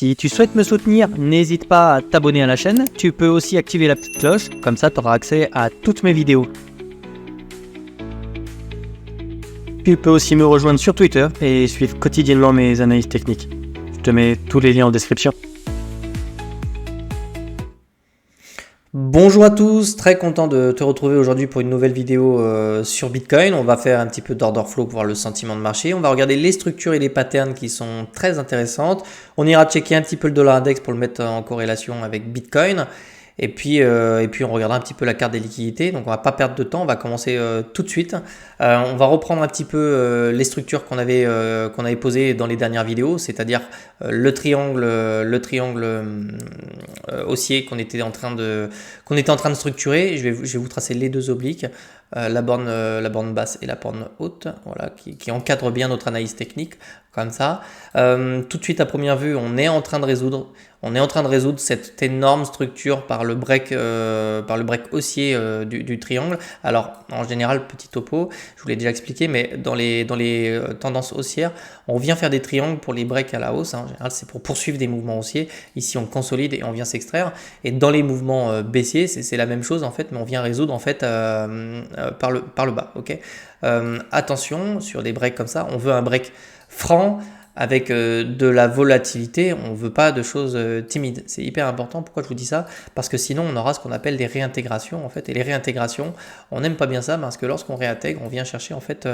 Si tu souhaites me soutenir, n'hésite pas à t'abonner à la chaîne. Tu peux aussi activer la petite cloche, comme ça tu auras accès à toutes mes vidéos. Tu peux aussi me rejoindre sur Twitter et suivre quotidiennement mes analyses techniques. Je te mets tous les liens en description. Bonjour à tous, très content de te retrouver aujourd'hui pour une nouvelle vidéo sur Bitcoin. On va faire un petit peu d'order flow pour voir le sentiment de marché. On va regarder les structures et les patterns qui sont très intéressantes. On ira checker un petit peu le dollar index pour le mettre en corrélation avec Bitcoin. Et puis on regardera un petit peu la carte des liquidités. Donc on va pas perdre de temps, on va commencer tout de suite. On va reprendre un petit peu les structures qu'on avait posées dans les dernières vidéos, c'est-à-dire le triangle haussier qu'on était en train de structurer. Je vais vous tracer les deux obliques, la borne basse et la borne haute, voilà, qui encadrent bien notre analyse technique comme ça. Tout de suite à première vue, on est en train de résoudre cette énorme structure par le break haussier du triangle. Alors en général, petit topo, je vous l'ai déjà expliqué, mais dans les tendances haussières, on vient faire des triangles pour les breaks à la hausse. En général, c'est pour poursuivre des mouvements haussiers. Ici, on consolide et on vient s'extraire. Et dans les mouvements baissiers, c'est la même chose en fait, mais on vient résoudre en fait par le bas. Ok. Attention sur des breaks comme ça, on veut un break franc avec de la volatilité, on ne veut pas de choses timides. C'est hyper important. Pourquoi je vous dis ça? Parce que sinon, on aura ce qu'on appelle des réintégrations en fait. Et les réintégrations, on n'aime pas bien ça parce que lorsqu'on réintègre, on vient chercher en fait,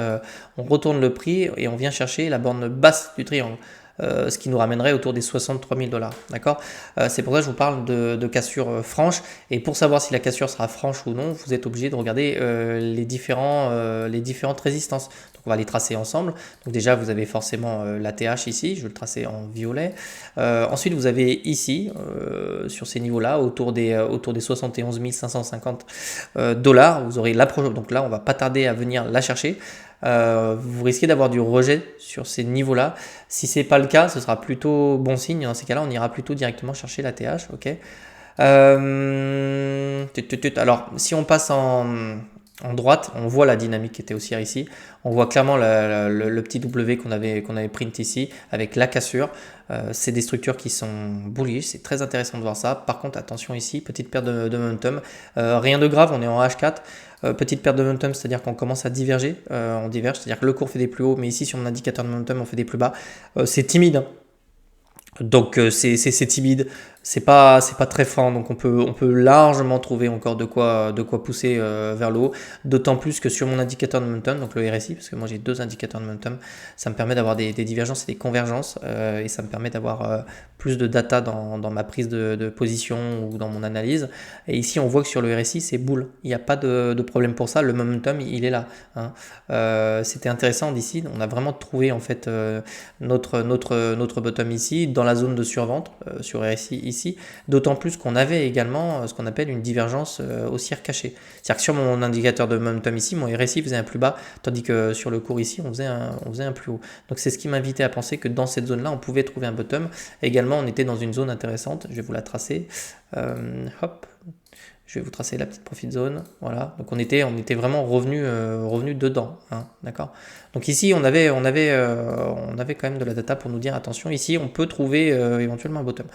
on retourne le prix et on vient chercher la borne basse du triangle. Ce qui nous ramènerait autour des 63 000 $. D'accord. C'est pour ça que je vous parle de cassure franche. Et pour savoir si la cassure sera franche ou non, vous êtes obligé de regarder les différentes résistances. Donc on va les tracer ensemble. Donc déjà, vous avez forcément l'ATH ici. Je vais le tracer en violet. Ensuite, vous avez ici, sur ces niveaux-là, autour des 71 550 $. Vous aurez l'approche. Donc là, on va pas tarder à venir la chercher. Vous risquez d'avoir du rejet sur ces niveaux-là. Si ce n'est pas le cas, ce sera plutôt bon signe. Dans ces cas-là, on ira plutôt directement chercher la TH. Okay. Alors, si on passe en droite, on voit la dynamique qui était haussière ici. On voit clairement le petit W qu'on avait print ici avec la cassure. C'est des structures qui sont bullish, c'est très intéressant de voir ça. Par contre, attention ici, petite perte de momentum. Rien de grave, on est en H4. Petite perte de momentum, c'est-à-dire qu'on commence à diverger. On diverge, c'est-à-dire que le cours fait des plus hauts, mais ici sur mon indicateur de momentum, on fait des plus bas. C'est timide, hein. Donc c'est timide, c'est pas très franc, donc on peut largement trouver encore de quoi pousser vers le haut, d'autant plus que sur mon indicateur de momentum, donc le RSI, parce que moi j'ai deux indicateurs de momentum, ça me permet d'avoir des divergences et des convergences, et ça me permet d'avoir plus de data dans ma prise de position ou dans mon analyse. Et ici on voit que sur le RSI c'est boule, il n'y a pas de problème pour ça, le momentum il est là, hein. C'était intéressant d'ici, on a vraiment trouvé en fait notre bottom ici dans la zone de survente sur RSI ici, d'autant plus qu'on avait également ce qu'on appelle une divergence haussière cachée. C'est-à-dire que sur mon indicateur de momentum ici, mon RSI faisait un plus bas, tandis que sur le cours ici, on faisait un plus haut. Donc c'est ce qui m'invitait à penser que dans cette zone-là, on pouvait trouver un bottom. Également, on était dans une zone intéressante, je vais vous la tracer. Hop. Je vais vous tracer la petite profit zone, voilà. Donc on était vraiment revenu dedans, hein, d'accord. Donc ici on avait quand même de la data pour nous dire attention, ici on peut trouver éventuellement un bottom.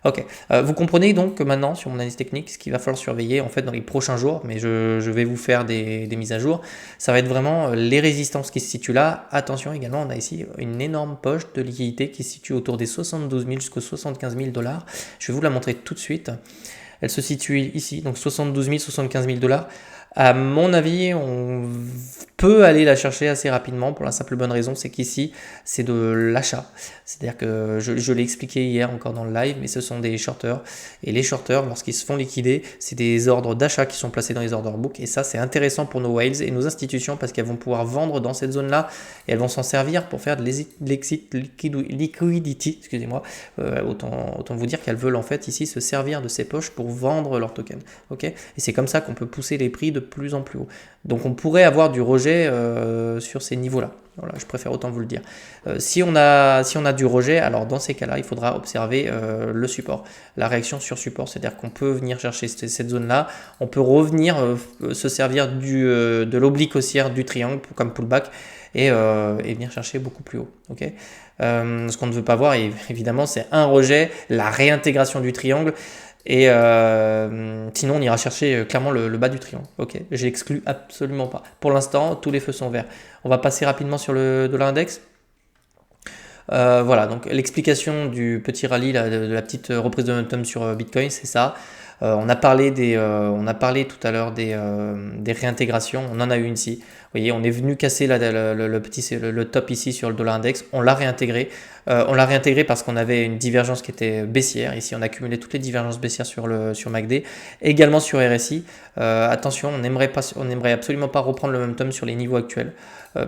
Ok, vous comprenez donc que maintenant sur mon analyse technique, ce qu'il va falloir surveiller en fait dans les prochains jours, mais je vais vous faire des mises à jour, ça va être vraiment les résistances qui se situent là. Attention également, on a ici une énorme poche de liquidité qui se situe autour des 72 000 jusqu'aux 75 000 $. Je vais vous la montrer tout de suite. Elle se situe ici, donc 72 000, 75 000 $. À mon avis, on peut aller la chercher assez rapidement pour la simple bonne raison, c'est qu'ici, c'est de l'achat. C'est-à-dire que je l'ai expliqué hier encore dans le live, mais ce sont des shorters. Et les shorters, lorsqu'ils se font liquider, c'est des ordres d'achat qui sont placés dans les order books. Et ça, c'est intéressant pour nos whales et nos institutions parce qu'elles vont pouvoir vendre dans cette zone-là et elles vont s'en servir pour faire de l'exit liquidity. Excusez-moi, autant vous dire qu'elles veulent en fait ici se servir de ces poches pour vendre leurs tokens. Okay, et c'est comme ça qu'on peut pousser les prix de plus en plus haut. Donc on pourrait avoir du rejet sur ces niveaux-là. Voilà, je préfère autant vous le dire. Si on a du rejet, alors dans ces cas-là, il faudra observer le support, la réaction sur support. C'est-à-dire qu'on peut venir chercher cette zone-là, on peut revenir se servir de l'oblique haussière du triangle comme pullback. et venir chercher beaucoup plus haut. Okay, ce qu'on ne veut pas voir, évidemment, c'est un rejet, la réintégration du triangle. Et sinon, on ira chercher clairement le bas du triangle. Ok, j'exclus absolument pas. Pour l'instant, tous les feux sont verts. On va passer rapidement sur le dollar index. Voilà, donc l'explication du petit rallye, là, de la petite reprise de momentum sur Bitcoin, c'est ça. On a parlé tout à l'heure des réintégrations. On en a eu une ici. Vous voyez, on est venu casser le top ici sur le dollar index. On l'a réintégré. On l'a réintégré parce qu'on avait une divergence qui était baissière. Ici, on a cumulé toutes les divergences baissières sur MACD, également sur RSI. Attention, on n'aimerait absolument pas reprendre le momentum sur les niveaux actuels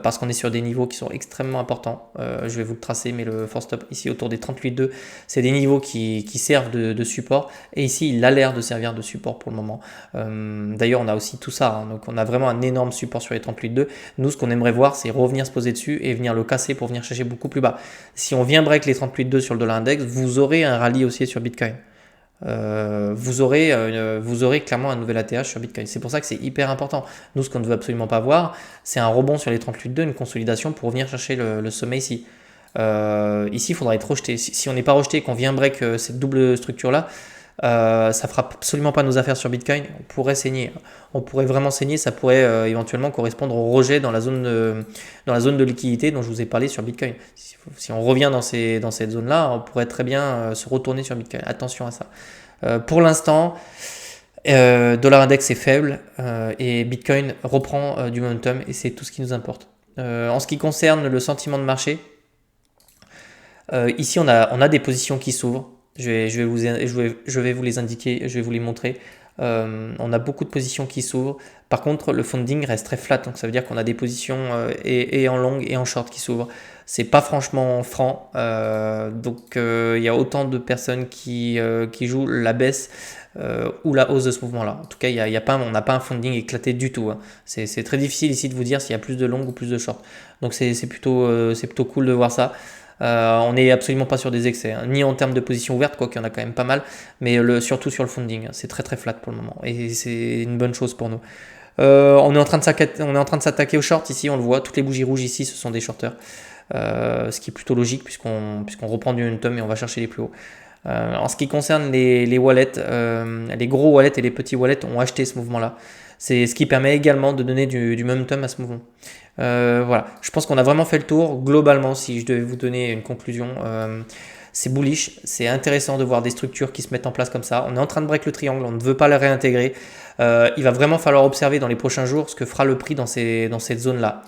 parce qu'on est sur des niveaux qui sont extrêmement importants. Je vais vous le tracer, mais le force stop ici autour des 38,2, c'est des niveaux qui servent de support. Et ici, il a l'air de servir de support pour le moment. D'ailleurs, on a aussi tout ça. Donc, on a vraiment un énorme support sur les 38,2. Nous, ce qu'on aimerait voir, c'est revenir se poser dessus et venir le casser pour venir chercher beaucoup plus bas. Si on vient break les 38,2 sur le dollar index, vous aurez un rallye haussier sur Bitcoin. Vous aurez clairement un nouvel ATH sur Bitcoin. C'est pour ça que c'est hyper important. Nous, ce qu'on ne veut absolument pas voir, c'est un rebond sur les 38,2, une consolidation pour venir chercher le sommet ici. Ici, il faudra être rejeté. Si on n'est pas rejeté et qu'on vient break cette double structure-là, ça fera absolument pas nos affaires sur Bitcoin. On pourrait saigner. On pourrait vraiment saigner. Ça pourrait éventuellement correspondre au rejet dans la zone de liquidité dont je vous ai parlé sur Bitcoin. Si on revient dans cette zone-là, on pourrait très bien se retourner sur Bitcoin. Attention à ça. Pour l'instant, dollar index est faible et Bitcoin reprend du momentum et c'est tout ce qui nous importe. En ce qui concerne le sentiment de marché, ici on a des positions qui s'ouvrent. Je vais vous les indiquer, je vais vous les montrer. On a beaucoup de positions qui s'ouvrent. Par contre, le funding reste très flat, donc ça veut dire qu'on a des positions et en long et en short qui s'ouvrent. C'est pas franchement franc, donc il y a autant de personnes qui jouent la baisse ou la hausse de ce mouvement-là. En tout cas, on n'a pas un funding éclaté du tout. Hein. C'est très difficile ici de vous dire s'il y a plus de long ou plus de short. Donc c'est plutôt cool de voir ça. On n'est absolument pas sur des excès, hein, ni en termes de position ouverte, quoi qu'il y en a quand même pas mal, mais surtout sur le funding, c'est très très flat pour le moment et c'est une bonne chose pour nous. On est en train de s'attaquer aux shorts ici, on le voit, toutes les bougies rouges ici ce sont des shorters, ce qui est plutôt logique puisqu'on reprend du momentum et on va chercher les plus hauts. En ce qui concerne les wallets, les gros wallets et les petits wallets ont acheté ce mouvement-là. C'est ce qui permet également de donner du momentum à ce mouvement. Voilà, je pense qu'on a vraiment fait le tour. Globalement, si je devais vous donner une conclusion, c'est bullish, c'est intéressant de voir des structures qui se mettent en place comme ça. On est en train de break le triangle, on ne veut pas le réintégrer. Il va vraiment falloir observer dans les prochains jours ce que fera le prix dans cette zone-là.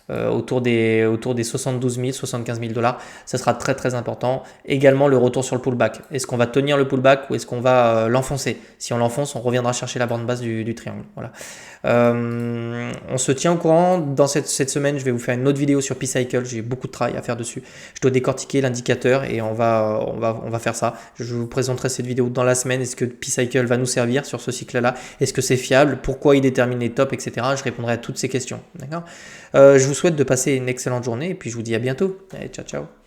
Autour des 72 000, 75 000 $. Ça sera très très important. Également le retour sur le pullback. Est-ce qu'on va tenir le pullback ou est-ce qu'on va l'enfoncer? Si on l'enfonce, on reviendra chercher la bande basse du triangle. Voilà. On se tient au courant. Dans cette semaine, je vais vous faire une autre vidéo sur P-Cycle. J'ai beaucoup de travail à faire dessus. Je dois décortiquer l'indicateur et on va faire ça. Je vous présenterai cette vidéo dans la semaine. Est-ce que P-Cycle va nous servir sur ce cycle-là? Est-ce que c'est fiable? Pourquoi il détermine les tops, etc. Je répondrai à toutes ces questions. D'accord. Je vous souhaite de passer une excellente journée et puis je vous dis à bientôt. Allez, ciao, ciao.